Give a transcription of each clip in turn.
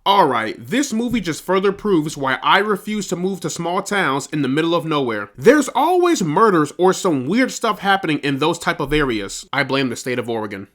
Alright, this movie just further proves why I refuse to move to small towns in the middle of nowhere. There's always murders or some weird stuff happening in those type of areas. I blame the state of Oregon.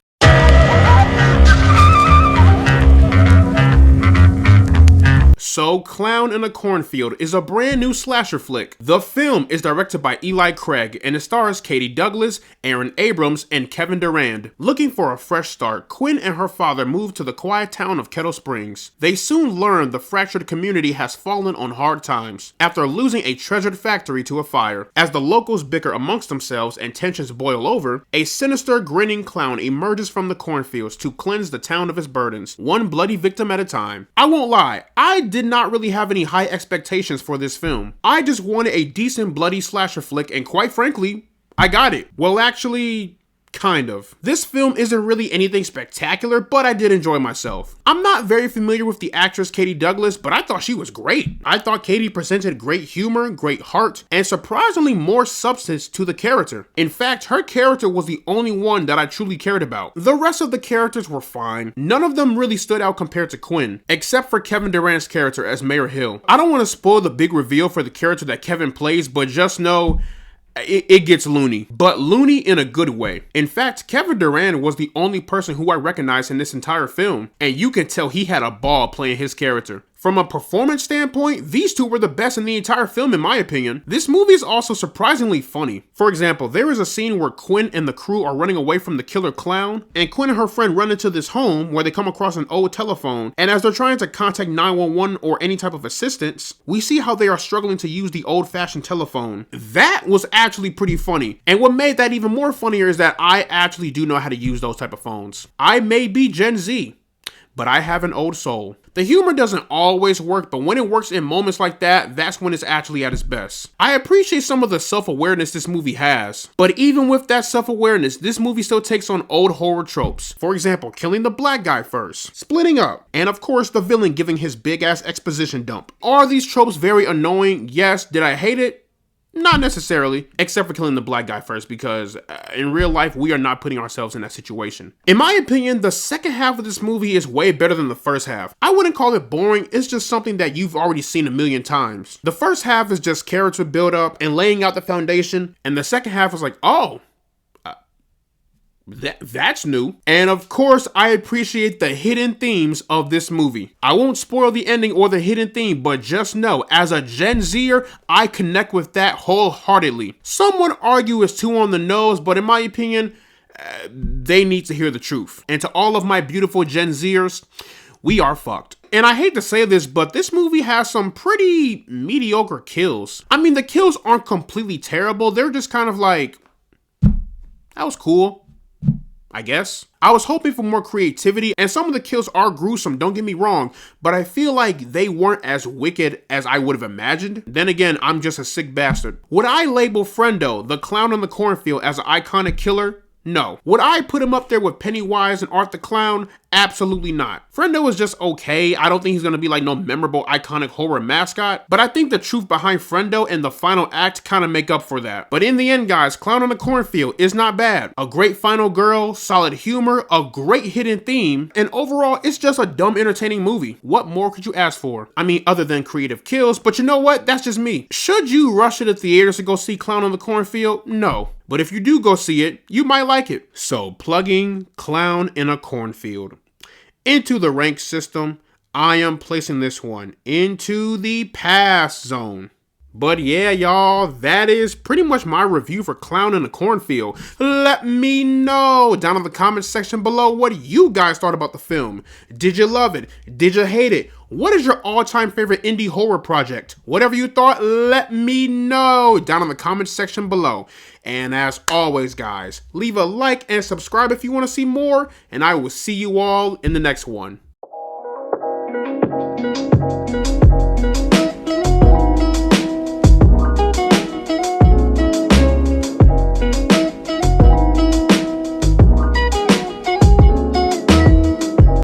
So, Clown in a Cornfield is a brand new slasher flick. The film is directed by Eli Craig and it stars Katie Douglas, Aaron Abrams, and Kevin Durand. Looking for a fresh start, Quinn and her father move to the quiet town of Kettle Springs. They soon learn the fractured community has fallen on hard times after losing a treasured factory to a fire. As the locals bicker amongst themselves and tensions boil over, a sinister, grinning clown emerges from the cornfields to cleanse the town of its burdens, one bloody victim at a time. I won't lie, I did not really have any high expectations for this film. I just wanted a decent bloody slasher flick, and quite frankly, I got it. Well, actually, kind of. This film isn't really anything spectacular, but I did enjoy myself. I'm not very familiar with the actress Katie Douglas, but I thought she was great. I thought Katie presented great humor, great heart, and surprisingly more substance to the character. In fact, her character was the only one that I truly cared about. The rest of the characters were fine. None of them really stood out compared to Quinn, except for Kevin Durand's character as Mayor Hill. I don't want to spoil the big reveal for the character that Kevin plays, but just know it gets loony, but loony in a good way. In fact, Kevin Durand was the only person who I recognized in this entire film, and you can tell he had a ball playing his character. From a performance standpoint, these two were the best in the entire film in my opinion. This movie is also surprisingly funny. For example, there is a scene where Quinn and the crew are running away from the killer clown, and Quinn and her friend run into this home where they come across an old telephone, and as they're trying to contact 911 or any type of assistance, we see how they are struggling to use the old-fashioned telephone. That was actually pretty funny, and what made that even more funnier is that I actually do know how to use those type of phones. I may be Gen Z, but I have an old soul. The humor doesn't always work, but when it works in moments like that, that's when it's actually at its best. I appreciate some of the self-awareness this movie has, but even with that self-awareness, this movie still takes on old horror tropes. For example, killing the black guy first, splitting up, and of course the villain giving his big-ass exposition dump. Are these tropes very annoying? Yes. Did I hate it? Not necessarily, except for killing the black guy first, because in real life, we are not putting ourselves in that situation. In my opinion, the second half of this movie is way better than the first half. I wouldn't call it boring, it's just something that you've already seen a million times. The first half is just character build up and laying out the foundation, and the second half is like, oh, that's new. And of course, I appreciate the hidden themes of this movie. I won't spoil the ending or the hidden theme, but just know, as a Gen Zer, I connect with that wholeheartedly. Some would argue it's too on the nose, but in my opinion, they need to hear the truth. And to all of my beautiful Gen Zers, we are fucked. And I hate to say this, but this movie has some pretty mediocre kills. I mean, the kills aren't completely terrible. They're just kind of like, that was cool, I guess. I was hoping for more creativity, and some of the kills are gruesome, don't get me wrong, but I feel like they weren't as wicked as I would have imagined. Then again, I'm just a sick bastard. Would I label Friendo, the clown in the cornfield, as an iconic killer? No. Would I put him up there with Pennywise and Art the Clown? Absolutely not. Friendo is just okay. I don't think he's gonna be like no memorable iconic horror mascot, but I think the truth behind Friendo and the final act kind of make up for that. But in the end, guys, Clown on the Cornfield is not bad. A great final girl, solid humor, a great hidden theme, and overall, it's just a dumb entertaining movie. What more could you ask for? I mean, other than creative kills, but you know what? That's just me. Should you rush to the theaters to go see Clown on the Cornfield? No. But if you do go see it, you might like it. So, plugging Clown in a Cornfield. Into the rank system, I am placing this one into the pass zone. But yeah, y'all, that is pretty much my review for Clown in a Cornfield. Let me know down in the comments section below what you guys thought about the film. Did you love it? Did you hate it? What is your all-time favorite indie horror project? Whatever you thought, let me know down in the comments section below. And as always, guys, leave a like and subscribe if you want to see more, and I will see you all in the next one.